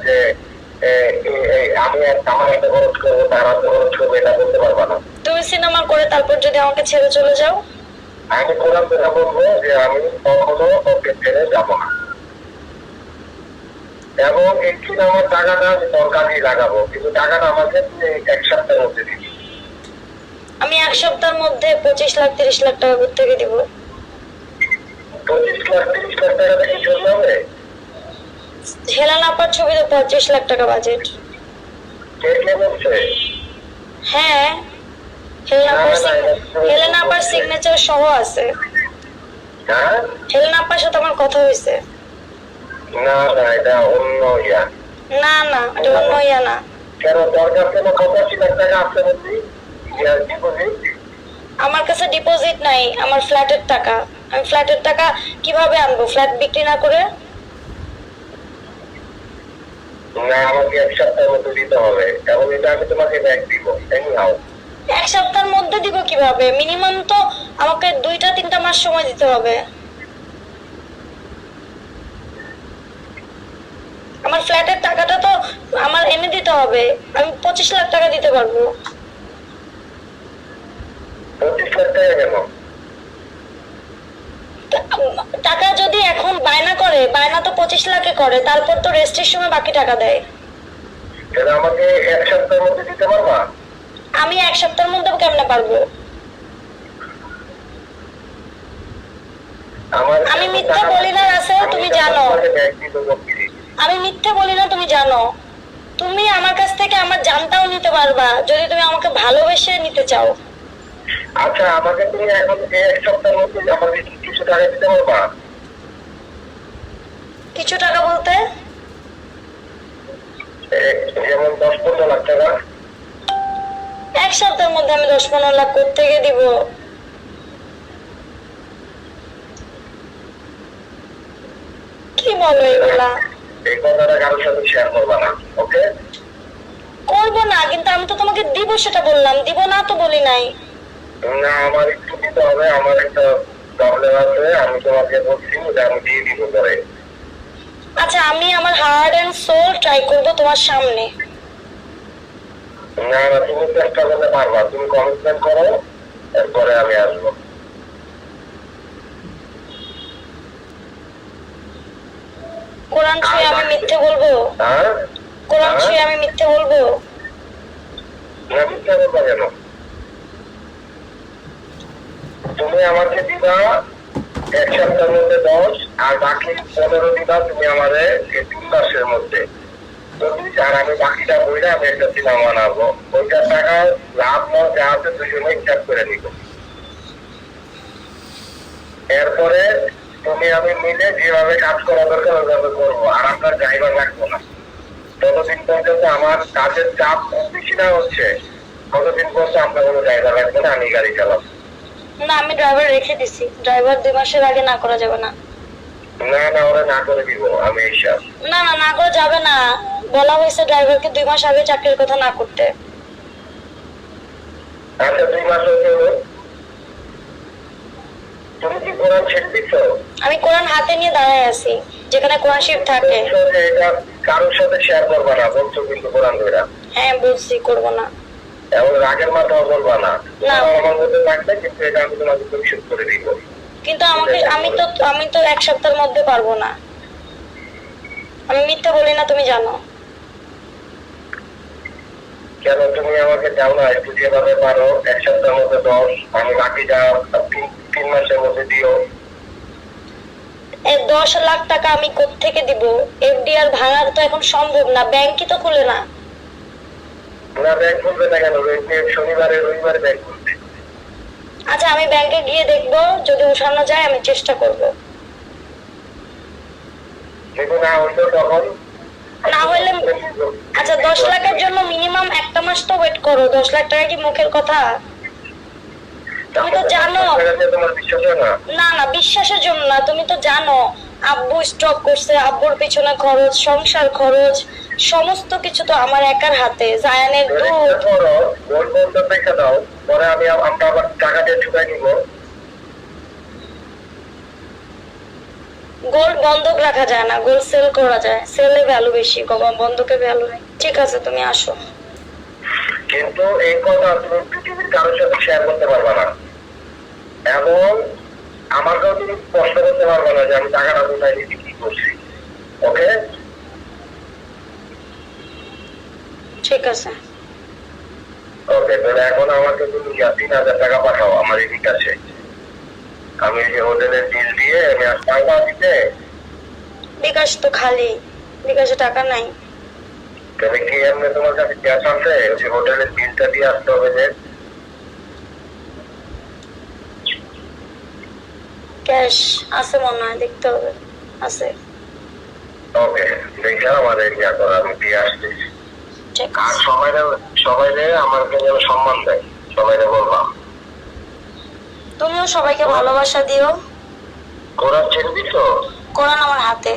যে আমি আমার একটা খরচ করবো, তার হাতে খরচ করবো, এটা বলতে পারবা না। তুমি সিনেমা করে তারপর যদি আমাকে ছেড়ে চলে যাও? আমি কোরআন থেকে বলবো যে আমি কখনো ওকে ছেড়ে যাবো না, এবং এই সিনেমার টাকাটা আমি তোর কাজেই লাগাবো, কিন্তু টাকাটা আমাকে তুই এক সপ্তাহের মধ্যে দিবি। আমি এক সপ্তাহের মধ্যে 25 লাখ 30 লাখ টাকা থেকে দিব। 25 লাখ 30 লাখ টাকাটা কি চলতে হবে? হেলান আপার ছবি তো 25 লাখ টাকা বাজেট। কে কে বলছে? হ্যাঁ, হেলেন আপার সিগনেচার সহ আছে। হ্যাঁ, হেলেন আপার সাথে আমার কথা হয়েছে। না না, এটা অন্য ইয়া। না না, এটা অন্য ইয়া না। কেন তোর কাছে 85 লাখ টাকা আছে বলছি? ডিপোজিট? আমার কাছে ডিপোজিট নাই, আমার ফ্ল্যাটের টাকা। আমি ফ্ল্যাটের টাকা কিভাবে আনবো ফ্ল্যাট বিক্রি না করে? না, আমাকে এক সপ্তাহের মধ্যে দিতে হবে, এবং এটা আমি তোমাকে ব্যাক দিব। এনিহাউ, এক সপ্তাহের মধ্যে দিব কিভাবে? মিনিমাম তো আমাকে 2-3 মাস সময় দিতে হবে। আমার ফ্ল্যাটের টাকাটা তো আমার এনে দিতে হবে। আমি 25 লাখ টাকা দিতে পারবো। 25 লাখ টাকা কেন? টাকা যদি এখন বায়না করে, বায়না তো 25 লাখে করে, তারপর তো রেস্টের সময় বাকি টাকা দেয়। তাহলে আমাকে এক সপ্তাহের মধ্যে দিতে পারবা? আমি এক সপ্তাহের মধ্যে কেমনে পারবো? আমি মিথ্যা বলি না রাসেল, তুমি জানো। আমি মিথ্যা বলি না, তুমি জানো। তুমি আমার কাছ থেকে আমার জানটাও নিতে পারবা যদি তুমি আমাকে ভালোবেসে নিতে চাও। আচ্ছা, আমাকে তুমি এখন এক সপ্তাহের মধ্যে আমাকে কিছু টাকা দিতে পারবা? কিছু টাকা বলতে? যেমন 10-15 লাখ টাকা। এক সপ্তাহের মধ্যে আমি 10-15 লাখ কোত্থেকে দিব? কি বলো এগুলা? এই কথাটা কারোর সাথে শেয়ার করবা না, ওকে? করবো না, কিন্তু আমি তো তোমাকে দিব সেটা বললাম, দিব না তো বলি নাই। না, আমার একটু দিতে হবে, আমার একটা প্রবলেম আছে, আমি তোমাকে বলছি যে আমি দিয়ে দিব পরে। আচ্ছা, আমি আমার হার্ট এন্ড সোল ট্রাই করবো তোমার সামনে। না না, তুমি চেষ্টা করতে পারবা, তুমি কমিটমেন্ট করো, এরপরে আমি আসবো। কোরআন ছুঁয়ে আমি মিথ্যে বলবো? হ্যাঁ, কোরআন ছুঁয়ে আমি মিথ্যে বলবো? না, মিথ্যা বলবা কেন? তুমি আমাকে দিবা এক সপ্তাহের মধ্যে 10, আর বাকি 15 দিবা তুমি আমারে 3 মাসের মধ্যে। আর আমি বাকিটা বইলে আমি একটা সিনেমা বানাবো, ওইটার টাকা লাভ লস যা আছে দুজনে হিসাব করে নিব। এরপরে তুমি আমি মিলে যেভাবে কাজ করা দরকার ওইভাবে করবো, আর আপনার ড্রাইভার রাখবো না। ততদিন পর্যন্ত আমার কাজের চাপ খুব বেশি না হচ্ছে, ততদিন পর্যন্ত আমরা কোনো ড্রাইভার রাখবো না, আমি গাড়ি চালাবো। না, আমি ড্রাইভার রেখে দিছি। ড্রাইভার 2 মাসের আগে না করা যাবে না। না না, ওরা না করে দিব, আমি এইসব। না না, না করা যাবে না। বলা হয়েছে ড্রাইভারকে 2 মাস আগে চাকরির কথা না করতে। আচ্ছা, 2 মাস হচ্ছে হলো। তুমি কি কোরআন ছেড়ে দিচ্ছ? আমি কোরআন হাতে নিয়ে দাঁড়ায় আছি, যেখানে কোরআন শরীফ থাকে। বলছো যে এটা কারোর সাথে শেয়ার করবা না, বলছো কিন্তু কোরআন ধরা। হ্যাঁ বলছি, করবো না। এবং রাগের মাথাও বলবা না। না। আমার মধ্যে থাকবে, কিন্তু এটা আমি তোমাকে পরিশোধ করে দিব। কিন্তু আমি তো এক সপ্তাহের মধ্যে পারবো না। আমি মিথ্যা বলি না, তুমি জানো। কেন তুমি আমাকে দাও না, একটু যেভাবে পারো এক সপ্তাহের মধ্যে 10, আমি বাকিটা 3 মাসের মধ্যে দিও। 10 লাখ টাকা আমি কোত্থেকে দিব? এফডিআর ভাঙার তো এখন সম্ভব না, ব্যাংকই তো খুলে না। না, ব্যাংক খুলবে না কেন? শনিবারে রবিবারে ব্যাংক খুলবে। আচ্ছা, আমি ব্যাংকে গিয়ে দেখবো, যদি উঠানো যায় আমি চেষ্টা করব। যদি না হইলো তখন? না হইলে আচ্ছা, 10 লাখের জন্য মিনিমাম একটা মাস তো ওয়েট করো। 10 লাখ টাকা কি মুখের কথা? তুমি তো জানো। তোমার বিশ্বাস হয় না? না না, বিশ্বাসের জন্য না, তুমি তো জানো আব্বু স্ট্রোক করছে, আব্বুর পিছনে খরচ, সংসার খরচ, সমস্ত কিছু তো আমার একার হাতে। জায়ানের দুধ। গোল বন্ধ রেখে দাও, পরে আমরা আবার টাকা দিয়ে ঢুকাই নিব। গোল্ড বন্ধক রাখা যায় না, গোল্ড সেল করা যায়, সেলে ভ্যালু বেশি, বন্ধকে ভ্যালু নেই। ঠিক আছে তুমি আসো। কিন্তু এই কথা তুমি পৃথিবীর কারোর সাথে শেয়ার করতে পারবে না, এবং আমাকেও তুমি স্পষ্ট করতে পারবে না যে আমি টাকাটা কোথায় নিতে কি করছি। ওকে? ঠিক আছে। ওকে, তাহলে এখন আমাকে তুমি 3,000 টাকা পাঠাও আমার এই বিকাশে। আমি এই যে হোটেলের বিল দিয়ে আমি আর টাকা দিতে। বিকাশ তো খালি, বিকাশে টাকা নাই। তবে কি এমনি তোমার কাছে ক্যাশ আছে? যে হোটেলের বিলটা দিয়ে আসতে হবে যে। ক্যাশ আছে মনে হয়, দেখতে হবে, আছে। ওকে, দেখে আমাদের ইয়া করো, আমি দিয়ে আসছি। ঠিক আর আছে। সবাইরে আমাকে যেন সম্মান দেয়, সবাইরে বলবা। তুমিও সবাইকে ভালোবাসা দিও। কোরআন ছেড়ে দিছো? কোরআন আমার হাতে।